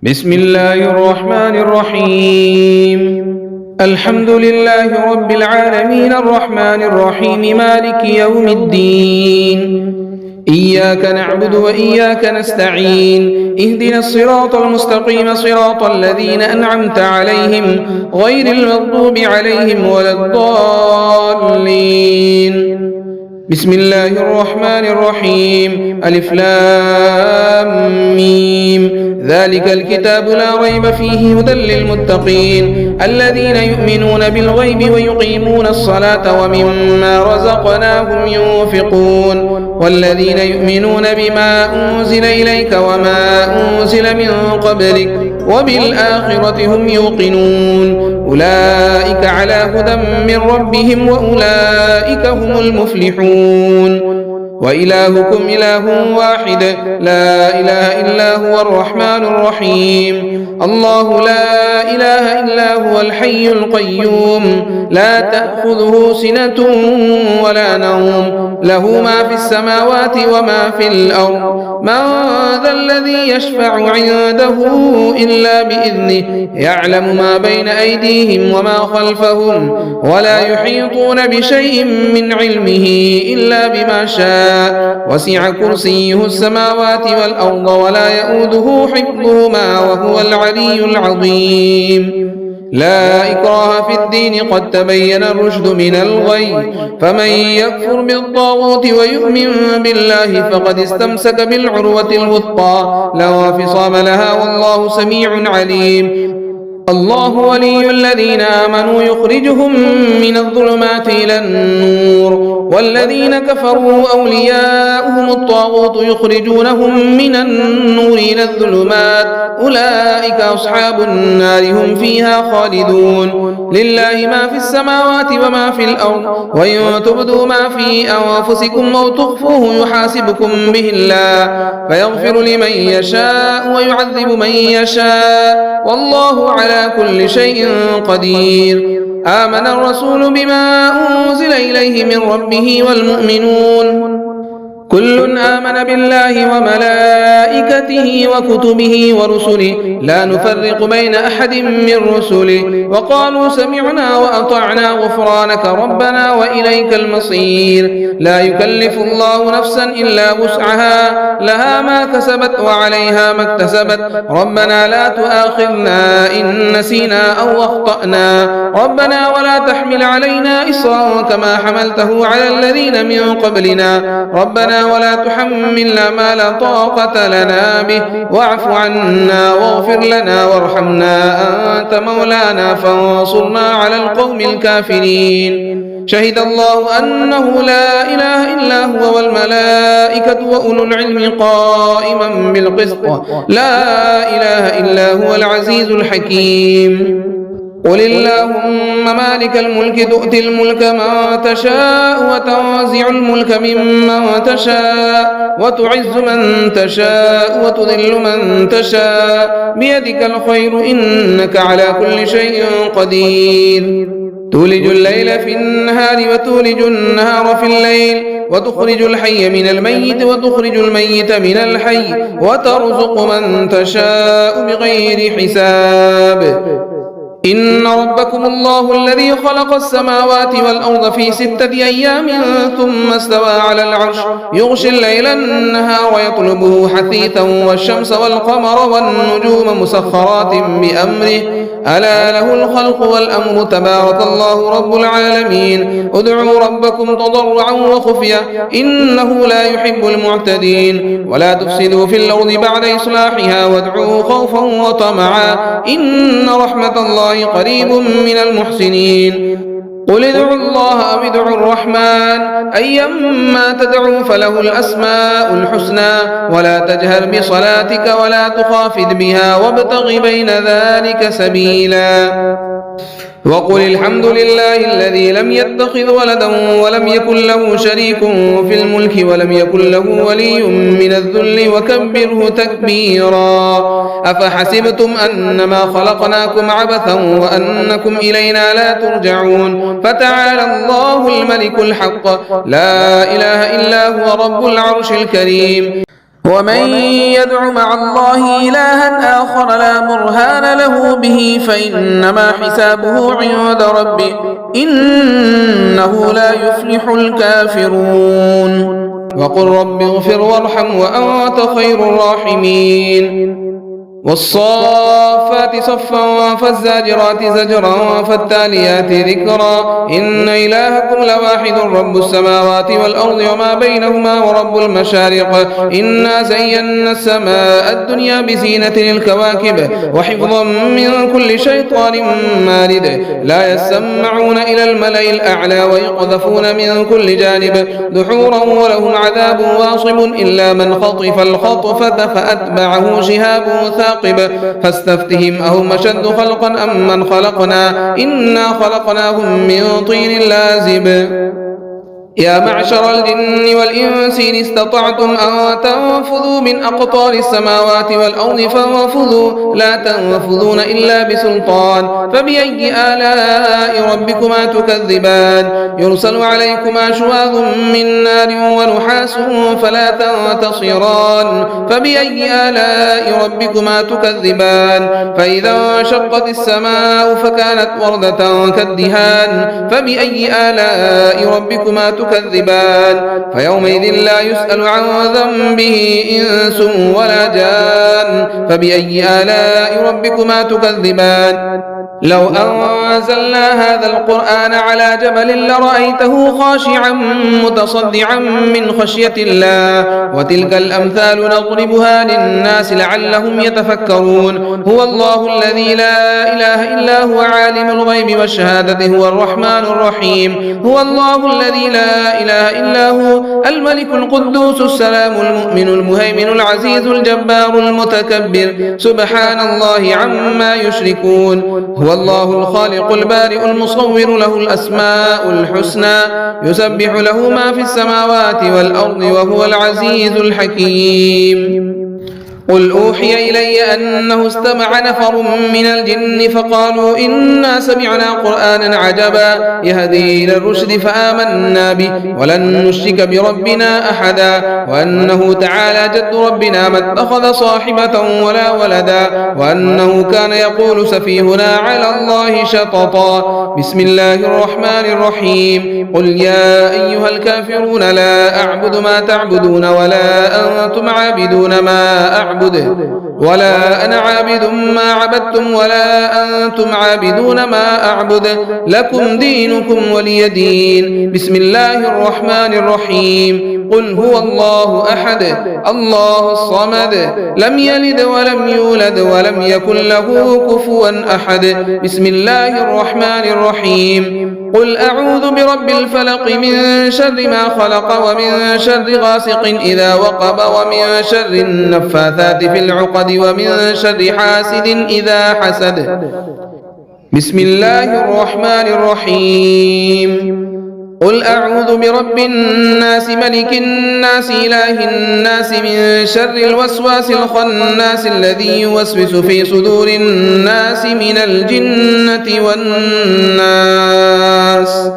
بسم الله الرحمن الرحيم. الحمد لله رب العالمين الرحمن الرحيم مالك يوم الدين. إياك نعبد وإياك نستعين. اهدنا الصراط المستقيم صراط الذين أنعمت عليهم غير المغضوب عليهم ولا الضالين. بسم الله الرحمن الرحيم. ألف لام ميم. ذلك الكتاب لا ريب فيه هدى للمتقين الذين يؤمنون بالغيب ويقيمون الصلاة ومما رزقناهم ينفقون والذين يؤمنون بما أنزل إليك وما أنزل من قبلك وبالآخرة هم يوقنون أولئك على هدى من ربهم وأولئك هم المفلحون. وإلهكم إله واحد لا إله إلا هو الرحمن الرحيم. الله لا إله إلا هو الحي القيوم لا تأخذه سنة ولا نوم له ما في السماوات وما في الأرض. من ذا الذي يشفع عنده إلا بإذنه يعلم ما بين أيديهم وما خلفهم ولا يحيطون بشيء من علمه إلا بما شاء وسع كرسيه السماوات والأرض ولا يؤوده حفظهما وهو العلي العظيم. لا إكراه في الدين قد تبين الرشد من الغي فمن يكفر بالطاغوت ويؤمن بالله فقد استمسك بالعروة الوثقى لا انفصام لها والله سميع عليم. الله ولي الذين آمنوا يخرجهم من الظلمات إلى النور والذين كفروا أولياؤهم الطاغوت يخرجونهم من النور إلى الظلمات أولئك أصحاب النار هم فيها خالدون. لله ما في السماوات وما في الأرض وإن تبدوا ما في أنفسكم أو تخفوه يحاسبكم به الله فيغفر لمن يشاء ويعذب من يشاء والله على كل شيء قدير. آمن الرسول بما أنزل إليه من ربه والمؤمنون كل آمن بالله وملائكته وكتبه ورسله لا نفرق بين أحد من رسله وقالوا سمعنا وأطعنا غفرانك ربنا وإليك المصير. لا يكلف الله نفسا إلا وسعها لها ما كسبت وعليها ما اكتسبت ربنا لا تؤاخذنا إن نسينا أو أخطأنا ربنا ولا تحمل علينا إصرا كما حملته على الذين من قبلنا ربنا ولا تحملنا ما لا طاقة لنا به واعف عنا واغفر لنا وارحمنا أنت مولانا فانصرنا على القوم الكافرين. شهد الله أنه لا إله إلا هو والملائكة وأولو العلم قائما بالقسط لا إله إلا هو العزيز الحكيم. قل اللهم مالك الملك تؤتي الملك من تشاء وتنزع الملك ممن تشاء وتعز من تشاء وتذل من تشاء بيدك الخير إنك على كل شيء قدير. تولج الليل في النهار وتولج النهار في الليل وتخرج الحي من الميت وتخرج الميت من الحي وترزق من تشاء بغير حساب. إن ربكم الله الذي خلق السماوات والأرض في 6 أيام ثم استوى على العرش يغشي الليل النهار ويطلبه حثيثا والشمس والقمر والنجوم مسخرات بأمره ألا له الخلق والأمر تبارك الله رب العالمين. ادعوا ربكم تضرعا وخفيا إنه لا يحب المعتدين ولا تفسدوا في الأرض بعد إصلاحها وادعوه خوفا وطمعا إن رحمة الله قريب من المحسنين. قل ادعوا الله أو ادعوا الرحمن أيما تدعوا فله الأسماء الحسنى ولا تجهر بصلاتك ولا تخافت بها وابتغ بين ذلك سبيلا. وقل الحمد لله الذي لم يتخذ ولدا ولم يكن له شريك في الملك ولم يكن له ولي من الذل وكبره تكبيرا. أفحسبتم أنما خلقناكم عبثا وأنكم إلينا لا ترجعون فتعالى الله الملك الحق لا إله إلا هو رب العرش الكريم. ومن يدع مع الله إلها آخر لا برهان له به فإنما حسابه عند ربه إنه لا يفلح الكافرون. وقل رب اغفر وارحم وأنت خير الراحمين. والصافات صفا فالزاجرات زجرا فالتاليات ذكرا إن إلهكم لواحد رب السماوات والأرض وما بينهما ورب المشارق إنا زينا السماء الدنيا بزينة للكواكب وحفظا من كل شيطان مارد لا يسمعون إلى الملأ الأعلى ويقذفون من كل جانب دحورا ولهم عذاب واصب إلا من خطف الخطفة فأتبعه شهاب ثاقب فاستفتهم أهم أشد خلقا أم من خلقنا إنا خلقناهم من طين لازب. يا معشر الجن والإنس إن استطعتم أن تنفذوا من أقطار السماوات والأرض فانفذوا لا تنفذون إلا بسلطان فبأي آلاء ربكما تكذبان يرسل عليكما شواظ من نار ونحاس فلا تنتصران فبأي آلاء ربكما تكذبان فإذا انشقت السماء فكانت وردة كالدهان فبأي آلاء ربكما تكذبان فيومئذ لا يسأل عن ذنبه إنس ولا جان فبأي آلاء ربكما تكذبان لو أنزلنا هذا القرآن على جبل لرأيته خاشعا متصدعا من خشية الله وتلك الأمثال نضربها للناس لعلهم يتفكرون هو الله الذي لا إله إلا هو عالم الغيب والشهادة هو الرحمن الرحيم هو الله الذي لا إله إلا هو الملك القدوس السلام المؤمن المهيمن العزيز الجبار المتكبر سبحان الله عما يشركون هو الله الخالق البارئ المصور له الأسماء الحسنى يسبح له ما في السماوات والأرض وهو العزيز الحكيم. قل أوحي إلي أنه استمع نفر من الجن فقالوا إنا سمعنا قرآنا عجبا يهدي إلى الرشد فآمنا به ولن نشرك بربنا أحدا وأنه تعالى جد ربنا ما اتخذ صاحبة ولا ولدا وأنه كان يقول سفيهنا على الله شططا. بسم الله الرحمن الرحيم. قل يا أيها الكافرون لا أعبد ما تعبدون ولا أنتم عابدون ما أعبد ولا أنا عابد ما عبدتم ولا أنتم عابدون ما أعبد لكم دينكم ولي دين. بسم الله الرحمن الرحيم. قل هو الله أحد الله الصمد لم يلد ولم يولد ولم يكن له كفوا أحد. بسم الله الرحمن الرحيم. قل أعوذ برب الفلق من شر ما خلق ومن شر غاسق إذا وقب ومن شر النفاثات في العقد ومن شر حاسد إذا حسد. بسم الله الرحمن الرحيم. قل أعوذ برب الناس ملك الناس إله الناس من شر الوسواس الخناس الذي يوسوس في صدور الناس من الجنة والناس.